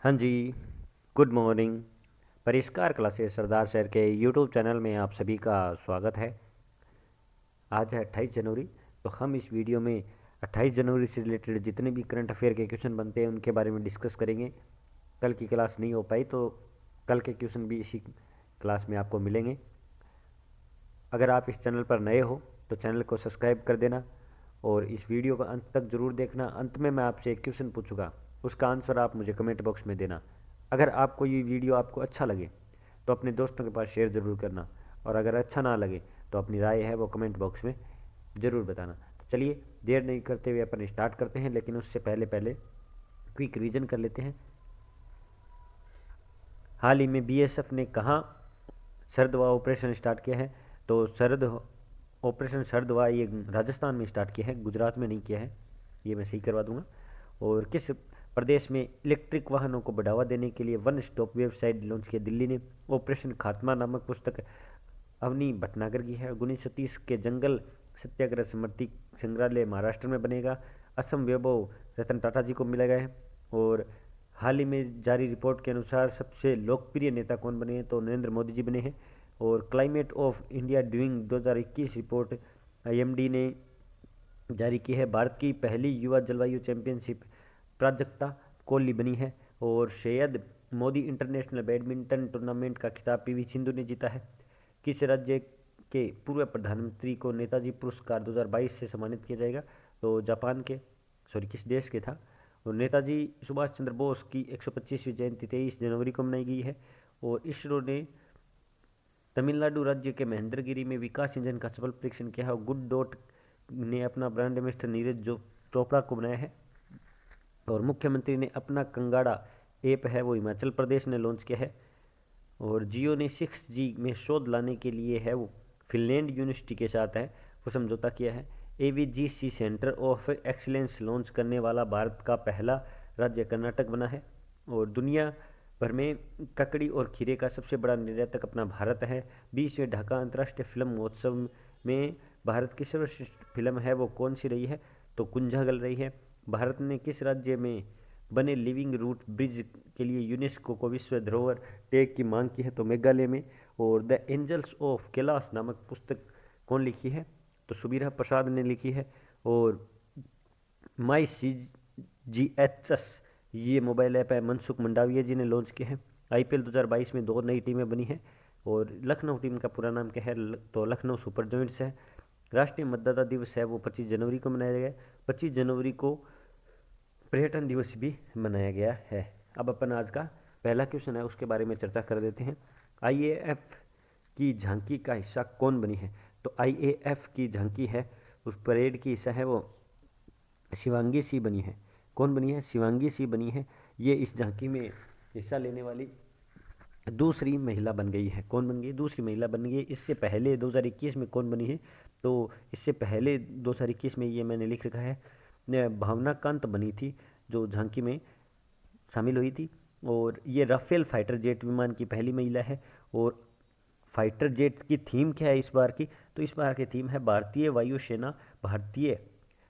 हाँ जी, good morning. परिष्कार classes सरदार sir के यूट्यूब चैनल में आप सभी का स्वागत है। आज है 28 जनवरी। तो हम इस वीडियो में 28 जनवरी से रिलेटेड जितने भी करंट अफेयर के क्वेश्चन बनते हैं उनके बारे में डिस्कस करेंगे। कल की क्लास नहीं हो पाई तो कल के क्वेश्चन भी इसी क्लास में आपको मिलेंगे। अगर आप इस चैनल पर नए हो तो चैनल को सब्सक्राइब कर देना और इस वीडियो को अंत तक ज़रूर देखना। अंत में मैं आपसे एक क्वेश्चन पूछूंगा, उसका आंसर आप मुझे कमेंट बॉक्स में देना। अगर आपको ये वीडियो आपको अच्छा लगे तो अपने दोस्तों के पास शेयर ज़रूर करना, और अगर अच्छा ना लगे तो अपनी राय है वो कमेंट बॉक्स में ज़रूर बताना। तो चलिए देर नहीं करते हुए अपन स्टार्ट करते हैं, लेकिन उससे पहले क्विक रिवीजन कर लेते हैं। हाल ही में बीएसएफ ने कहाँ शरद हवा ऑपरेशन स्टार्ट किया है? तो ऑपरेशन शरद हवा ये राजस्थान में स्टार्ट किया है, गुजरात में नहीं किया है, ये मैं सही करवा दूंगा। और किस प्रदेश में इलेक्ट्रिक वाहनों को बढ़ावा देने के लिए वन स्टॉप वेबसाइट लॉन्च किया? दिल्ली ने। ऑपरेशन खात्मा नामक पुस्तक अवनी भटनागर की है। 1930 के जंगल सत्याग्रह स्मृति संग्रहालय महाराष्ट्र में बनेगा। असम वैभव रतन टाटा जी को मिलेगा है। और हाल ही में जारी रिपोर्ट के अनुसार सबसे लोकप्रिय नेता कौन बने हैं? तो नरेंद्र मोदी जी बने हैं। और climate of India ड्यूइंग 2021 report IMD ने जारी की है। भारत की पहली युवा जलवायु चैंपियनशिप प्राजक्ता कोहली बनी है। और Syed Modi international badminton tournament का खिताब पीवी सिंधु ने जीता है। किस राज्य के पूर्व प्रधानमंत्री को नेताजी पुरस्कार 2022 से सम्मानित किया जाएगा? तो जापान के, किस देश के था? और नेताजी सुभाष चंद्र बोस की 125वीं जयंती 23 जनवरी को मनाई गई है। और इसरो ने तमिलनाडु राज्य के महेंद्रगिरी में विकास इंजन का सफल परीक्षण किया है। और गुड डॉट ने अपना ब्रांड एम्बेसडर नीरज जो चोपड़ा को बनाया है। और मुख्यमंत्री ने अपना कंगाड़ा ऐप है वो हिमाचल प्रदेश ने लॉन्च किया है। और जियो ने 6G में शोध लाने के लिए है वो फिनलैंड यूनिवर्सिटी के साथ है वो समझौता किया है। AVGC centre of excellence launch करने वाला भारत का पहला राज्य कर्नाटक बना है। और दुनिया भर में ककड़ी और खीरे का सबसे बड़ा निर्यातक अपना भारत है। 20वें ढाका अंतर्राष्ट्रीय फिल्म महोत्सव में भारत की सर्वश्रेष्ठ फिल्म है वो कौन सी रही है? तो कुंजागल रही है। भारत ने किस राज्य में बने लिविंग रूट ब्रिज के लिए यूनेस्को को विश्व धरोहर टैग की मांग की है? तो मेघालय में। और द एंजल्स ऑफ कैलाश नामक पुस्तक कौन लिखी है? तो सुबीरा प्रसाद ने लिखी है। और माई CGHS ये मोबाइल ऐप है मनसुख मंडाविया जी ने लॉन्च किया है। IPL 2022 में 2 नई टीमें बनी हैं। और लखनऊ टीम का पूरा नाम क्या है? तो लखनऊ सुपर जॉइंट्स है। राष्ट्रीय मतदाता दिवस है वो 25 जनवरी को मनाया गया। 25 जनवरी को पर्यटन दिवस भी मनाया गया है। अब अपन आज का पहला क्वेश्चन है उसके बारे में चर्चा कर देते हैं। IAF की झांकी का हिस्सा कौन बनी है? तो IAF की झांकी है उस परेड की हिस्सा है वो शिवांगी सी बनी है। कौन बनी है? शिवांगी सी बनी है। ये इस झांकी में हिस्सा लेने वाली दूसरी महिला बन गई है। कौन बन गई? दूसरी महिला बन गई। इससे पहले 2021 में कौन बनी है? तो इससे पहले 2021 में ये मैंने लिख रखा है, भावना कांत बनी थी जो झांकी में शामिल हुई थी। और ये राफेल फाइटर जेट विमान की पहली महिला है। और फाइटर जेट की थीम क्या है इस बार की? तो इस बार की थीम है भारतीय वायुसेना भारतीय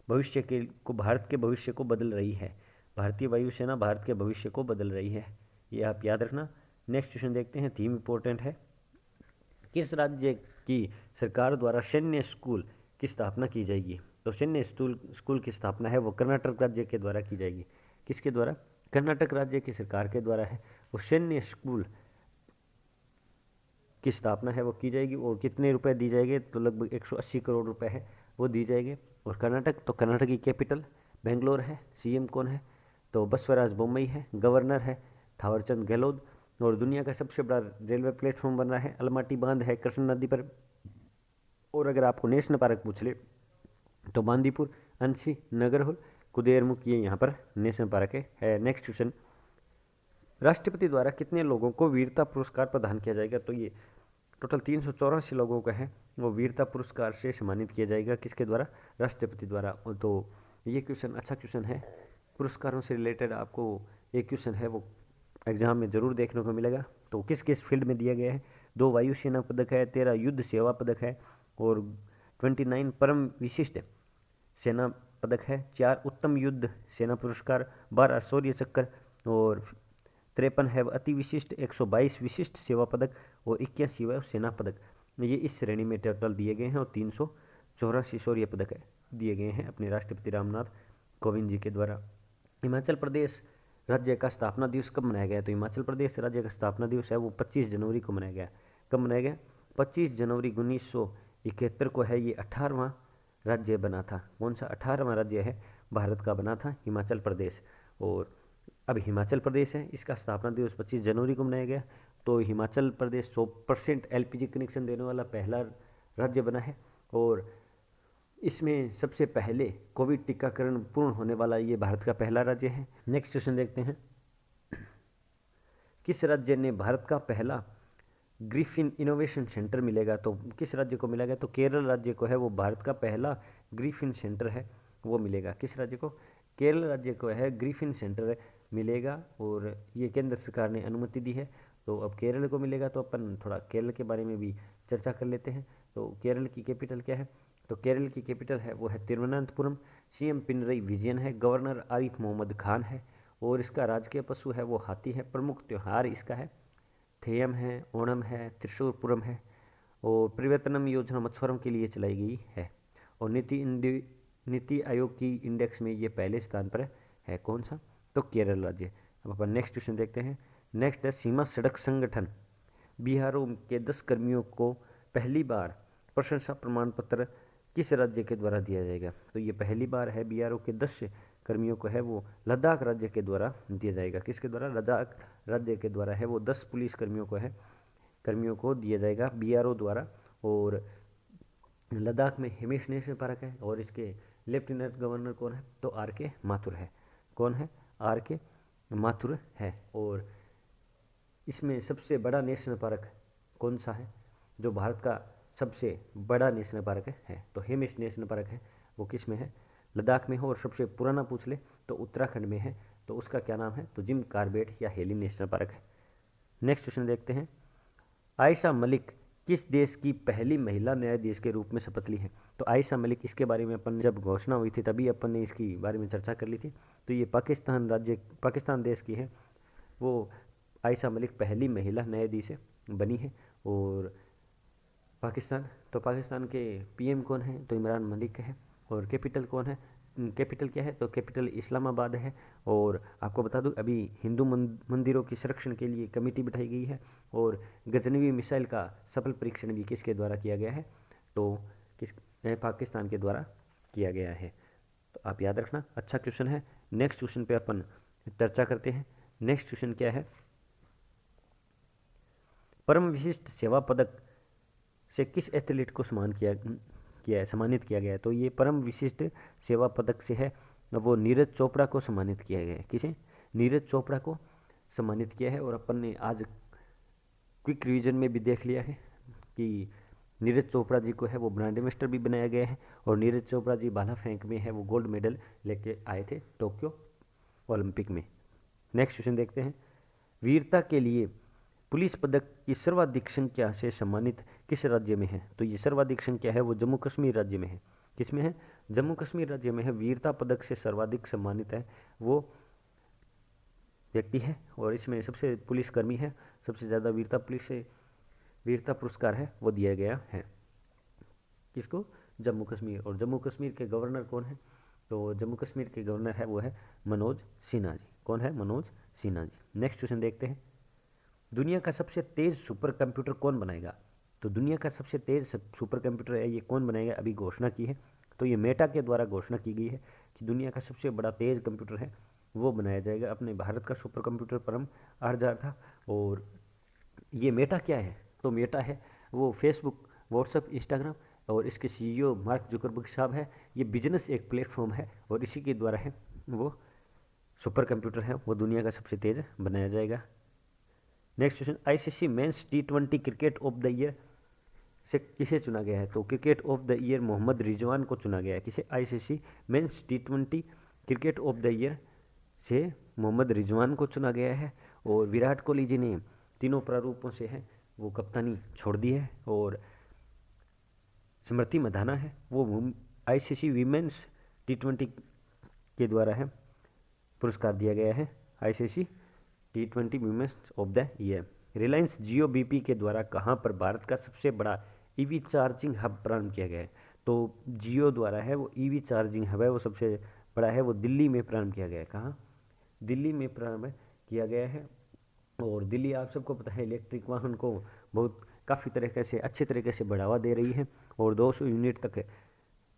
भविष्य के को भारत के भविष्य को बदल रही है। भारतीय वायुसेना भारत के भविष्य को बदल रही है, ये आप याद रखना। नेक्स्ट क्वेश्चन देखते हैं, थीम इंपॉर्टेंट है। किस राज्य की सरकार द्वारा सैन्य स्कूल की स्थापना की जाएगी? तो सैन्य स्कूल की स्थापना है वो कर्नाटक राज्य के द्वारा की जाएगी। किसके द्वारा? कर्नाटक राज्य की सरकार के द्वारा है वो सैन्य स्कूल की स्थापना है वो की जाएगी। और कितने रुपए दी जाएंगे? तो लगभग 180 करोड़ रुपए है वो दी जाएंगे। और कर्नाटक, तो कर्नाटक की कैपिटल बेंगलोर है। CM कौन है? तो बसवराज बोम्मई है। गवर्नर है थावरचंद गहलोत। और दुनिया का सबसे बड़ा रेलवे प्लेटफॉर्म बन रहा है अलमाटी बांध है कृष्ण नदी पर। और अगर आपको नेशनल पार्क पूछ ले तो बांदीपुर, अंशी, नगरहोल, कुदेरमुख ये यहाँ पर नेशनल पार्क है। नेक्स्ट क्वेश्चन, राष्ट्रपति द्वारा कितने लोगों को वीरता पुरस्कार प्रदान किया जाएगा? तो ये टोटल 384 लोगों का है वो वीरता पुरस्कार से सम्मानित किया जाएगा। किसके द्वारा? राष्ट्रपति द्वारा। और तो ये क्वेश्चन अच्छा क्वेश्चन है, पुरस्कारों से रिलेटेड आपको एक क्वेश्चन है वो एग्जाम में ज़रूर देखने को मिलेगा। तो किस किस फील्ड में दिया गया है? 2 वायुसेना पदक है, 13 युद्ध सेवा पदक है, और 29 परम विशिष्ट सेना पदक है, 4 उत्तम युद्ध सेना पुरस्कार, 12 शौर्य चक्र, और 53 है अति विशिष्ट, 122 विशिष्ट सेवा पदक और 81 वायु सेना पदक ये इस श्रेणी में टोटल दिए गए हैं। और 384 शौर्य पदक दिए गए हैं अपने राष्ट्रपति रामनाथ कोविंद जी के द्वारा। हिमाचल प्रदेश राज्य का स्थापना दिवस कब मनाया गया? तो हिमाचल प्रदेश राज्य का स्थापना दिवस है वो 25 जनवरी को मनाया गया। कब मनाया गया? 25 जनवरी 1971 को है। ये 18वां राज्य बना था। कौन सा 18वां राज्य है भारत का बना था? हिमाचल प्रदेश। और अब हिमाचल प्रदेश है, इसका स्थापना दिवस 25 जनवरी को मनाया गया। तो हिमाचल प्रदेश 100% एलपीजी कनेक्शन देने वाला पहला राज्य बना है। और इसमें सबसे पहले कोविड टीकाकरण पूर्ण होने वाला ये भारत का पहला राज्य है। नेक्स्ट क्वेश्चन देखते हैं, किस राज्य ने भारत का पहला ग्रिफिन इनोवेशन सेंटर मिलेगा? तो किस राज्य को मिलेगा? तो केरल राज्य को है वो भारत का पहला ग्रिफिन सेंटर है वो मिलेगा। किस राज्य को? केरल राज्य को है ग्रिफिन सेंटर मिलेगा। और ये केंद्र सरकार ने अनुमति दी है। तो अब केरल को मिलेगा। तो अपन थोड़ा केरल के बारे में भी चर्चा कर लेते हैं। तो केरल की कैपिटल क्या है? तो केरल की कैपिटल है वो है तिरुवनंतपुरम। सीएम पिनरई विजयन है। गवर्नर आरिफ मोहम्मद खान है। और इसका राजकीय पशु है वो हाथी है। प्रमुख त्यौहार इसका है थेयम है, ओणम है, त्रिशूरपुरम है। और परिवर्तनम योजना मछुआरों के लिए चलाई गई है। और नीति आयोग की इंडेक्स में ये पहले स्थान पर है। कौन सा? तो केरल राज्य। अब अपन नेक्स्ट क्वेश्चन देखते हैं। नेक्स्ट है सीमा सड़क संगठन बीआरओ के 10 कर्मियों को पहली बार प्रशंसा प्रमाण पत्र किस राज्य के द्वारा दिया जाएगा? तो ये पहली बार है बीआरओ के 10 कर्मियों को है वो लद्दाख राज्य के द्वारा दिया जाएगा। किसके द्वारा? लद्दाख राज्य के द्वारा है वो 10 पुलिस कर्मियों को दिया जाएगा बीआरओ द्वारा। और लद्दाख में हिमेश नेशनल पार्क है। और इसके लेफ्टिनेंट गवर्नर कौन है? तो आर.के. माथुर है। कौन है? आर.के. माथुर है। और इसमें सबसे बड़ा नेशनल पार्क कौन सा है? जो भारत का सबसे बड़ा नेशनल पार्क है तो हिमेश नेशनल पार्क है वो किस में है? लद्दाख में है। और सबसे पुराना पूछ ले तो उत्तराखंड में है। तो उसका क्या नाम है? तो जिम कॉर्बेट या हेली नेशनल पार्क है। नेक्स्ट क्वेश्चन देखते हैं, आयशा मलिक किस देश की पहली महिला न्यायाधीश के रूप में शपथ ली है? तो आयशा मलिक, इसके बारे में अपन जब घोषणा हुई थी तभी अपन ने इसकी बारे में चर्चा कर ली थी। तो ये पाकिस्तान देश की है वो आयशा मलिक पहली महिला न्यायाधीश बनी है। और पाकिस्तान के पीएम कौन है? तो इमरान मलिक है। और कैपिटल कौन है? कैपिटल क्या है? तो कैपिटल इस्लामाबाद है। और आपको बता दूं अभी हिंदू मंदिरों के संरक्षण के लिए कमेटी बिठाई गई है। और गजनवी मिसाइल का सफल परीक्षण भी किसके द्वारा किया गया है? तो पाकिस्तान के द्वारा किया गया है। तो आप याद रखना, अच्छा क्वेश्चन है। नेक्स्ट क्वेश्चन पे अपन चर्चा करते हैं। नेक्स्ट क्वेश्चन क्या है, परम विशिष्ट सेवा पदक से किस एथलीट को सम्मानित किया गया है? तो ये परम विशिष्ट सेवा पदक से है वो नीरज चोपड़ा को सम्मानित किया गया है। किसे? नीरज चोपड़ा को सम्मानित किया है। और अपन ने आज क्विक रिवीजन में भी देख लिया है कि नीरज चोपड़ा जी को है वो ब्रांड एम्बेसडर भी बनाया गया है। और नीरज चोपड़ा जी भाला फेंक में है वो गोल्ड मेडल लेके आए थे टोक्यो ओलंपिक में। नेक्स्ट क्वेश्चन देखते हैं, वीरता के लिए पुलिस पदक की सर्वाधिक संख्या से सम्मानित किस राज्य में है? तो ये सर्वाधिक संख्या है वो जम्मू कश्मीर राज्य में है। किस में है? जम्मू कश्मीर राज्य में है। वीरता पदक से सर्वाधिक सम्मानित है वो व्यक्ति है। और इसमें सबसे पुलिसकर्मी है, सबसे ज़्यादा वीरता पुरस्कार है वो दिया गया है। किसको? जम्मू कश्मीर। और जम्मू कश्मीर के गवर्नर कौन है? तो जम्मू कश्मीर के गवर्नर है वो है मनोज सिन्हा जी। कौन है? मनोज सिन्हा जी। नेक्स्ट क्वेश्चन देखते हैं, दुनिया का सबसे तेज सुपर कंप्यूटर कौन बनाएगा? तो दुनिया का सबसे तेज सुपर कंप्यूटर है ये कौन बनाएगा? अभी घोषणा की है। तो ये मेटा के द्वारा घोषणा की गई है कि दुनिया का सबसे बड़ा तेज कंप्यूटर है वो बनाया जाएगा। अपने भारत का सुपर कंप्यूटर परम 8000 था। और ये मेटा क्या है? तो मेटा है वो फेसबुक, व्हाट्सएप, इंस्टाग्राम और इसके सीईओ मार्क जुकरबर्ग साहब है। ये बिजनेस एक प्लेटफॉर्म है और इसी के द्वारा है वो सुपर कंप्यूटर है वो दुनिया का सबसे तेज बनाया जाएगा। Next question, ICC men's T20 cricket of the year से किसे चुना गया है? तो cricket of the year Mohammad Rizwan को चुना गया है। किसे? ICC men's T20 cricket of the year से मोहम्मद रिजवान को चुना गया है। और विराट कोहली जी ने तीनों प्रारूपों से है वो कप्तानी छोड़ दी है। और स्मृति मंधाना है वो आईसीसी वीमेंस T20 के द्वारा है पुरस्कार दिया गया है ICC T20 women's of the year. Reliance Jio BP के द्वारा कहाँ पर भारत का सबसे बड़ा ईवी चार्जिंग हब प्रारंभ किया गया है? तो जियो द्वारा है वो ईवी चार्जिंग हब है, वो सबसे बड़ा है, वो दिल्ली में प्रारंभ किया गया है। कहाँ? दिल्ली में प्रारंभ किया गया है। और दिल्ली आप सबको पता है इलेक्ट्रिक वाहन को बहुत काफ़ी तरीके से अच्छे तरीके से बढ़ावा दे रही है और 200 यूनिट तक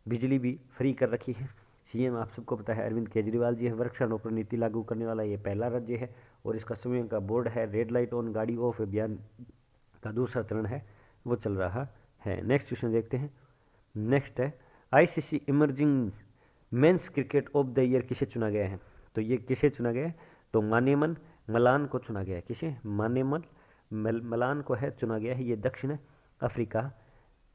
बिजली भी फ्री कर रखी है। सीएम आप सबको पता है अरविंद केजरीवाल जी है। वृक्षारोपण नीति लागू करने वाला ये पहला राज्य है और इसका स्वयं का बोर्ड है। रेड लाइट ऑन गाड़ी ऑफ अभियान का दूसरा चरण है वो चल रहा है। नेक्स्ट क्वेश्चन देखते हैं। नेक्स्ट है ICC emerging men's cricket of the year किसे चुना गया है? तो ये किसे चुना गया है? तो मानेमन मलान को चुना गया है। किसे? मानेमन मलान को है चुना गया है। ये दक्षिण अफ्रीका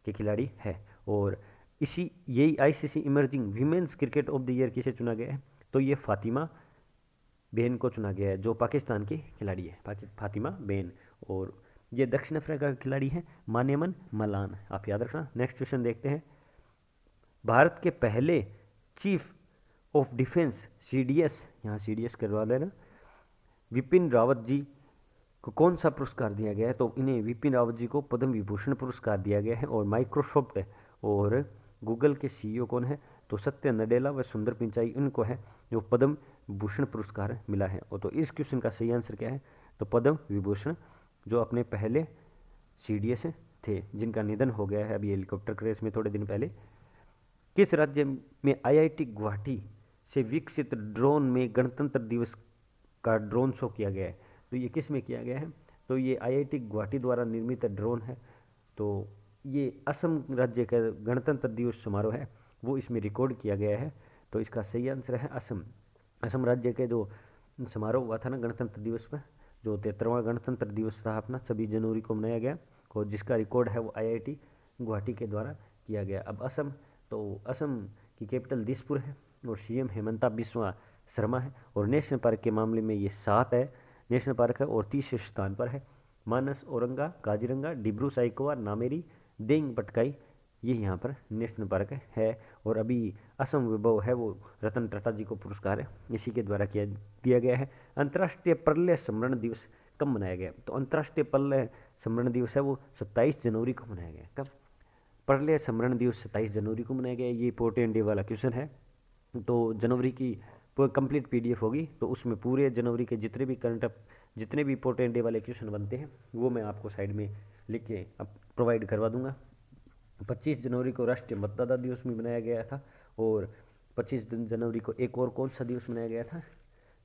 के खिलाड़ी है। और इसी यही ICC emerging women's cricket of the year किसे चुना गया है? तो ये फातिमा बेन को चुना गया है जो पाकिस्तान की खिलाड़ी है, फातिमा बेन। और ये दक्षिण अफ्रीका का खिलाड़ी है मानेमन मलान, आप याद रखना। नेक्स्ट क्वेश्चन देखते हैं। भारत के पहले चीफ ऑफ डिफेंस सीडीएस, यहाँ सीडीएस करवा देना, विपिन रावत जी को कौन सा पुरस्कार दिया गया है? तो इन्हें विपिन रावत जी को पद्म विभूषण पुरस्कार दिया गया है। और माइक्रोसॉफ्ट और गूगल के सीईओ कौन है? तो सत्य नडेला व सुंदर पिचाई, उनको है जो पद्म विभूषण पुरस्कार मिला है। और तो इस क्वेश्चन का सही आंसर क्या है? तो पद्म विभूषण जो अपने पहले सीडीएस थे जिनका निधन हो गया है अभी हेलीकॉप्टर क्रैश में थोड़े दिन पहले। किस राज्य में आईआईटी गुवाहाटी से विकसित ड्रोन में गणतंत्र दिवस का ड्रोन शो किया गया है? तो ये किस में किया गया है? तो ये आईआईटी गुवाहाटी द्वारा निर्मित ड्रोन है। तो ये असम राज्य का गणतंत्र दिवस समारोह है वो इसमें रिकॉर्ड किया गया है। तो इसका सही आंसर है असम। असम राज्य के जो समारोह हुआ था ना गणतंत्र दिवस पर, जो 73वां गणतंत्र दिवस था अपना 26 जनवरी को मनाया गया और जिसका रिकॉर्ड है वो आईआईटी गुवाहाटी के द्वारा किया गया। अब असम, तो असम की कैपिटल दिसपुर है और सीएम हेमंता बिस्वा शर्मा है। और नेशनल पार्क के मामले में ये 7 है नेशनल पार्क है और 30 स्थान पर है। मानस, औरंगा, काजीरंगा, डिब्रू साइखोवा, नामेरी, देंग पटकाई, ये यहाँ पर नेशनल पार्क है। और अभी असम विभव है वो रतन टाटा जी को पुरस्कार है इसी के द्वारा दिया गया है। अंतर्राष्ट्रीय पर्यावरण संरक्षण दिवस कब मनाया गया? तो अंतर्राष्ट्रीय पर्यावरण संरक्षण दिवस है वो 27 जनवरी को मनाया गया। कब? पर्यावरण संरक्षण दिवस 27 जनवरी को मनाया गया। ये इंपॉर्टेंट डे वाला क्वेश्चन है। तो जनवरी की कंप्लीट पीडीएफ होगी तो उसमें पूरे जनवरी के जितने भी इंपॉर्टेंट डे वाले क्वेश्चन बनते हैं वो मैं आपको साइड में लिख के अब प्रोवाइड करवा दूंगा। 25 जनवरी को राष्ट्रीय मतदाता दिवस भी मनाया गया था। और 25 जनवरी को एक और कौन सा दिवस मनाया गया था?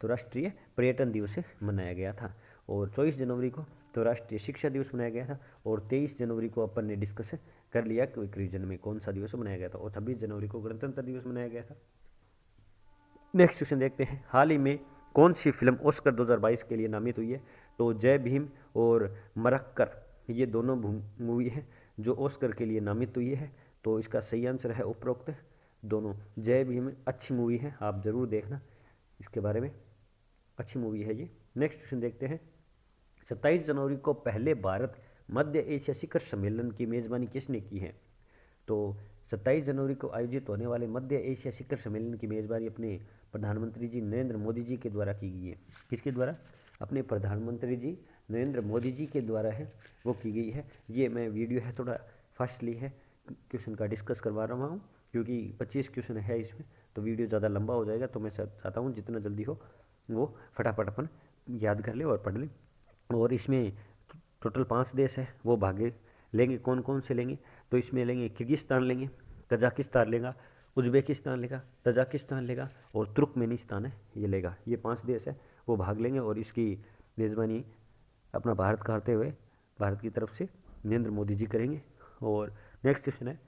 तो राष्ट्रीय पर्यटन दिवस मनाया गया था। और 24 जनवरी को तो राष्ट्रीय शिक्षा दिवस मनाया गया था। और 23 जनवरी को अपन ने डिस्कस कर लिया क्विक रीजन में कौन सा दिवस मनाया गया था। और 26 जनवरी को गणतंत्र दिवस मनाया गया था। नेक्स्ट क्वेश्चन देखते हैं। हाल ही में कौन सी फिल्म ऑस्कर 2022 के लिए नामित हुई है? तो जय भीम और मरक्कर, ये दोनों मूवी है जो ऑस्कर के लिए नामित हुई है। तो इसका सही आंसर है उपरोक्त दोनों। जय भीम अच्छी मूवी है, आप जरूर देखना इसके बारे में, अच्छी मूवी है ये। नेक्स्ट क्वेश्चन देखते हैं। 27 जनवरी को पहले भारत मध्य एशिया शिखर सम्मेलन की मेजबानी किसने की है? तो 27 जनवरी को आयोजित होने वाले मध्य एशिया शिखर सम्मेलन की मेजबानी अपने प्रधानमंत्री जी नरेंद्र मोदी जी के द्वारा की गई है। किसके द्वारा? अपने प्रधानमंत्री जी नरेंद्र मोदी जी के द्वारा है वो की गई है। ये मैं वीडियो है थोड़ा फास्टली है क्वेश्चन का डिस्कस करवा रहा हूँ क्योंकि 25 क्वेश्चन है इसमें तो वीडियो ज़्यादा लंबा हो जाएगा। तो मैं चाहता हूँ जितना जल्दी हो वो फटाफट अपन याद कर ले और पढ़ ले। और इसमें टोटल 5 देश है वो भाग लेंगे। कौन कौन से लेंगे? तो इसमें लेंगे किर्गिस्तान लेंगे, कजाकिस्तान लेगा, उज्बेकिस्तान लेगा, तजाकिस्तान लेगा और तुर्कमेनिस्तान है ये लेगा। ये 5 देश है वो भाग लेंगे और इसकी मेज़बानी अपना भारत करते हुए भारत की तरफ से नरेंद्र मोदी जी करेंगे। और नेक्स्ट क्वेश्चन है।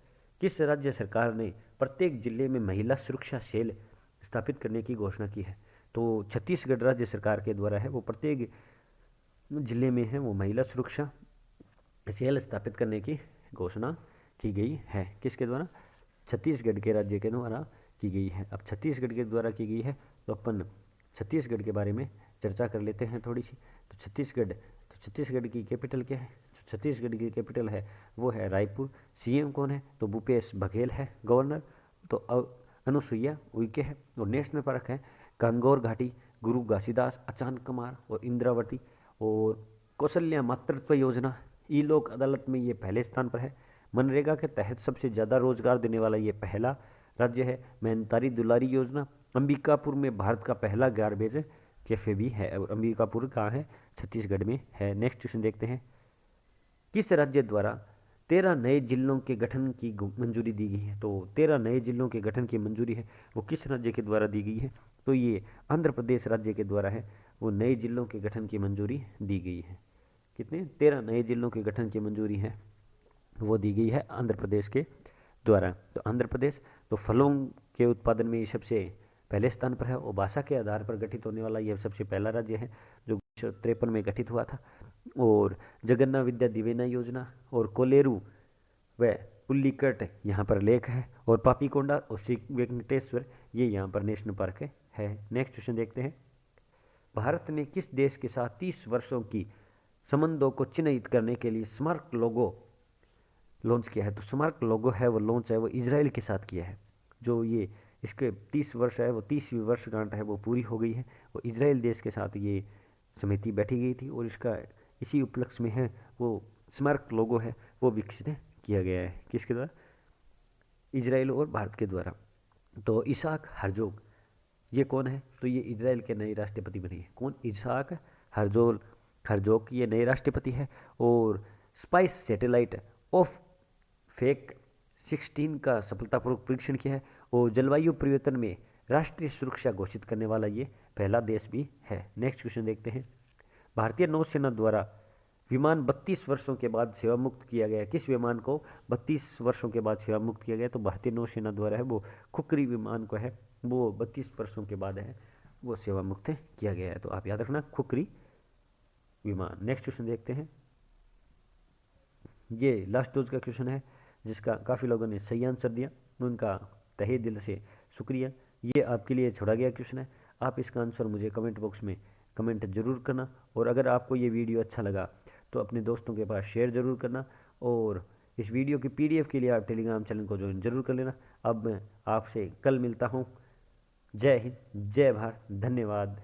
किस राज्य सरकार ने प्रत्येक जिले में महिला सुरक्षा सेल स्थापित करने की घोषणा की है? तो छत्तीसगढ़ राज्य सरकार के द्वारा है वो प्रत्येक जिले में है वो महिला सुरक्षा सेल स्थापित करने की घोषणा की गई है। किसके द्वारा? छत्तीसगढ़ के राज्य के द्वारा की गई है। अब छत्तीसगढ़ के द्वारा की गई है तो अपन छत्तीसगढ़ के बारे में चर्चा कर लेते हैं थोड़ी सी। तो छत्तीसगढ़ की कैपिटल क्या है? छत्तीसगढ़ की कैपिटल है वो है रायपुर। सीएम कौन है? तो भूपेश बघेल है गवर्नर। तो अनुसुईया उइके है। और नेशनल पार्क है गंगोर घाटी गुरु घासीदास, अचान कुमार और इंद्रावती और कौशल्या मातृत्व योजना, ई लोक अदालत में ये पहले स्थान पर है। मनरेगा के तहत सबसे ज़्यादा रोजगार देने वाला ये पहला राज्य है। मेहनतारी दुलारी योजना, अंबिकापुर में भारत का पहला गार्बेज कैफे भी है और अंबिकापुर कहाँ है? छत्तीसगढ़ में है। नेक्स्ट क्वेश्चन देखते हैं, किस राज्य द्वारा 13 नए जिलों के गठन की मंजूरी दी गई है? तो 13 नए जिलों के गठन की मंजूरी है वो किस राज्य के द्वारा दी गई है? तो ये आंध्र प्रदेश राज्य के द्वारा है, वो नए जिलों के गठन की मंजूरी दी गई है। कितने? 13 नए जिलों के गठन की मंजूरी है वो दी गई है आंध्र प्रदेश के द्वारा। तो आंध्र प्रदेश तो फलों के उत्पादन में सबसे पहले स्थान पर है और भाषा के आधार पर गठित होने वाला यह सबसे पहला राज्य है जो 1953 में गठित हुआ था। और जगन्नाथ विद्या दिवेना योजना और कोलेरू व पुल्लिकट यहाँ पर लेक है और पापीकोंडा और श्री वेंकटेश्वर ये यहाँ पर नेशनल पार्क है। नेक्स्ट क्वेश्चन देखते हैं, भारत ने किस देश के साथ 30 वर्षों की संबंधों को चिन्हित करने के लिए स्मारक लोगो लॉन्च किया है? तो स्मारक लोगो है वो लॉन्च है वो इजराइल के साथ किया है। जो ये इसके 30 वर्ष है वो 30वीं वर्षगांठ है वो पूरी हो गई है और इजराइल देश के साथ ये समिति बैठी गई थी और इसका इसी उपलक्ष्य में है वो स्मारक लोगो है वो विकसित किया गया है। किसके द्वारा? इजराइल और भारत के द्वारा। तो इसाक हरजोग ये कौन है? तो ये इजराइल के नए राष्ट्रपति बने हैं। कौन? इसाक हरजोग ये नए राष्ट्रपति है। और स्पाइस सैटेलाइट ऑफ फेक 16 का सफलतापूर्वक परीक्षण किया है और जलवायु परिवर्तन में राष्ट्रीय सुरक्षा घोषित करने वाला ये पहला देश भी है। नेक्स्ट क्वेश्चन देखते हैं, भारतीय नौसेना द्वारा विमान 32 वर्षों के बाद सेवा मुक्त किया गया। किस विमान को 32 वर्षों के बाद सेवा मुक्त किया गया? तो भारतीय नौसेना द्वारा है वो खुकरी विमान को है वो 32 वर्षों के बाद है वो सेवा मुक्त किया गया है। तो आप याद रखना खुकरी विमान। नेक्स्ट क्वेश्चन देखते हैं, ये लास्ट डोज का क्वेश्चन है जिसका काफ़ी लोगों ने सही आंसर दिया, उनका तहे दिल से शुक्रिया। ये आपके लिए छोड़ा गया क्वेश्चन है, आप इसका आंसर मुझे कमेंट बॉक्स में कमेंट जरूर करना और अगर आपको ये वीडियो अच्छा लगा तो अपने दोस्तों के पास शेयर ज़रूर करना और इस वीडियो की PDF के लिए आप टेलीग्राम चैनल को ज्वाइन जरूर कर लेना। अब मैं आपसे कल मिलता हूँ। जय हिंद, जय भारत, धन्यवाद।